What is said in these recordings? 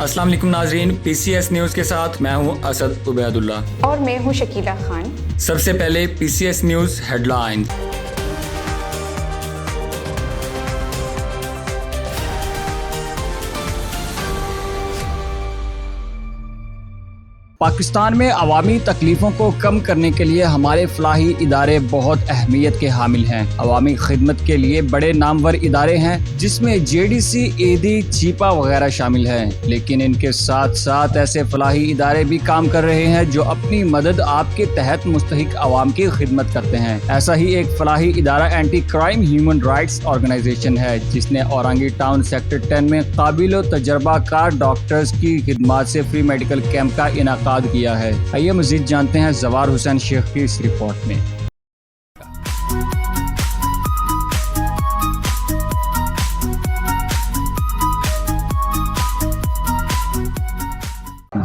अस्सलाम वालेकुम नाजरीन, PCS न्यूज़ के साथ मैं हूं असद उबैदुल्ला और मैं हूं शकीला खान। सबसे पहले PCS न्यूज़ हेडलाइन। पाकिस्तान में अवामी तकलीफ़ों को कम करने के लिए हमारे फलाही इदारे बहुत अहमियत के हामिल हैं। अवामी खिदमत के लिए बड़े नामवर इदारे हैं जिसमें JDC, ED, चीपा वगैरह शामिल हैं, लेकिन इनके साथ साथ ऐसे फलाही इदारे भी काम कर रहे हैं जो अपनी मदद आपके तहत मुस्तहिक अवाम की खिदमत करते हैं। ऐसा ही एक फलाही इदारा anti crime human rights organisation है जिसने औरंगी टाउन सेक्टर 10 में काबिल तजर्बाकार डॉक्टर्स की खिदमत से फ्री मेडिकल कैंप का इनाकाद किया है। आइए मजीद जानते हैं जवार हुसैन शेख की इस रिपोर्ट में।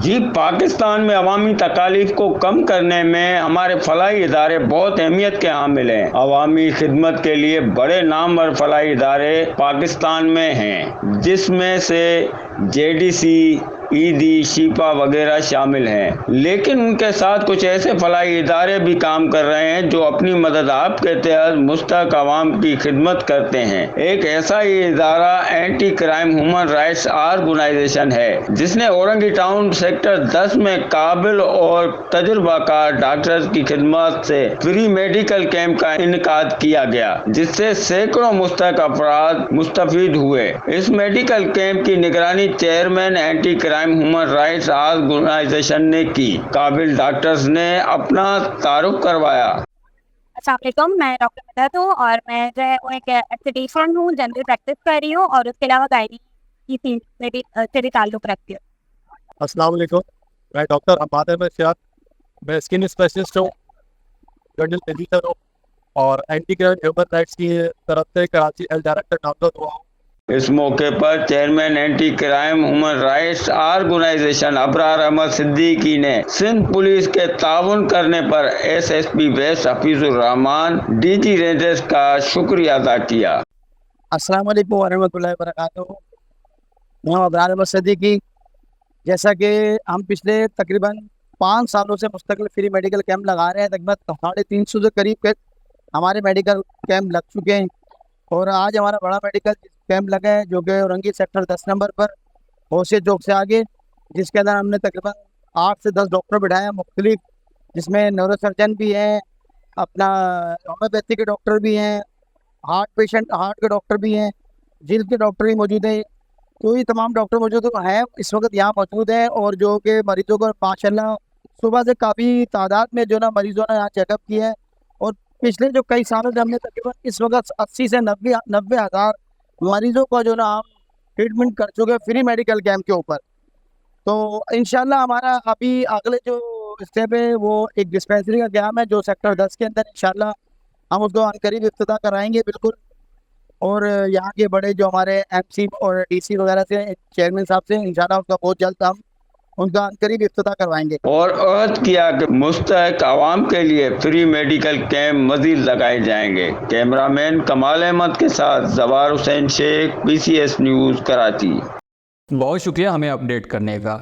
जी, पाकिस्तान में अवामी तकालीफ को कम करने में हमारे फलाही इदारे बहुत अहमियत के हामिल हैं। अवामी खिदमत के लिए बड़े नामवर फलाही इदारे पाकिस्तान में हैं जिसमें से JDC, ED, शीपा वगैरह शामिल हैं, लेकिन उनके साथ कुछ ऐसे फलाही इदारे भी काम कर रहे हैं जो अपनी मदद आपके तहत मुस्तहक अवाम की खिदमत करते हैं। एक ऐसा ही इदारा anti crime human rights organisation है जिसने औरंगी टाउन सेक्टर 10 में काबिल और तजुर्बाकार डॉक्टर्स की खिदमत से फ्री मेडिकल कैंप का इनकाद किया गया जिससे सैकड़ों मुस्तहक अफराद मुस्तफीद हुए। इस मेडिकल कैंप की निगरानी chairman anti crime human rights organisation ने की। काबिल डॉक्टर्स ने अपना तारुफ करवाया। अस्सलाम वालेकुम, मैं डॉक्टर मदद हूँ और मैं जो है वो एक एस्थेटिशियन हूँ, जनरल प्रैक्टिस कर रही हूँ और उसके अलावा गायनी की फील्ड में भी से भी ताल्लुक़ रखती हूँ। अस्सलाम वालेकुम, मैं डॉक्टर अहमद अहमद शाह, मैं स्किन स्पेशलिस्ट हूँ, जनरल एडिटर हूँ और एंटी क्राइम ह्यूमन राइट्स की तरफ से कराची एल डायरेक्टर नामजद हुआ हूँ। इस मौके पर chairman anti crime human rights organisation Abrar Ahmed Siddiqui ने सिंध पुलिस के ताउन करने पर SSP west Hafeezur Rehman, DG rangers का शुक्रिया अदा किया। अस्सलाम वालेकुम वरहमतुल्लाहि वबरकातुहू। मैं अबरार अहमद सिद्दीकी। जैसा कि हम पिछले तकरीबन 5 सालों से मुस्तकिल फ्री मेडिकल कैंप लगा रहे हैं, तकरीबन 350 से करीब के हमारे मेडिकल कैंप लग चुके हैं और आज हमारा बड़ा मेडिकल कैंप लगा है जो कि औरंगी सेक्टर 10 नंबर पर होशिया चौक से आगे, जिसके अंदर हमने तकरीबन 8 से 10 डॉक्टर बिठाए हैं मुख्तलिफ, जिसमें न्यूरो सर्जन भी हैं, अपना होम्योपैथी के डॉक्टर भी हैं, हार्ट के डॉक्टर भी हैं, जिल्द के डॉक्टर भी मौजूद हैं। तो ये तमाम डॉक्टर मौजूद हैं, इस वक्त यहाँ मौजूद हैं और जो कि मरीजों को माशाल्लाह सुबह से काफ़ी तादाद में जो ना मरीजों ने यहाँ चेकअप किया है और पिछले जो कई सालों से हमने तकरीबन इस वक्त 80 से 90 हज़ार मरीजों का जो ना हम ट्रीटमेंट कर चुके हैं फ्री मेडिकल कैंप के ऊपर। तो इंशाल्लाह हमारा अभी अगले जो स्टेप है वो एक डिस्पेंसरी का कैंप है जो सेक्टर 10 के अंदर इंशाल्लाह हम उसको अनकरीब इफ्तिताह कराएंगे बिल्कुल। और यहाँ के बड़े जो हमारे MC और DC वगैरह से चेयरमैन साहब से इंशाल्लाह उसका बहुत जल्द हम उनका अनकरीब इफ्तिताह करवाएंगे। और अहद किया कि मुस्तहक आवाम के लिए फ्री मेडिकल कैंप मजीद लगाए जाएंगे। कैमरामैन कमाल अहमद के साथ जवार हुसैन शेख, PCS न्यूज़ कराची। बहुत शुक्रिया हमें अपडेट करने का।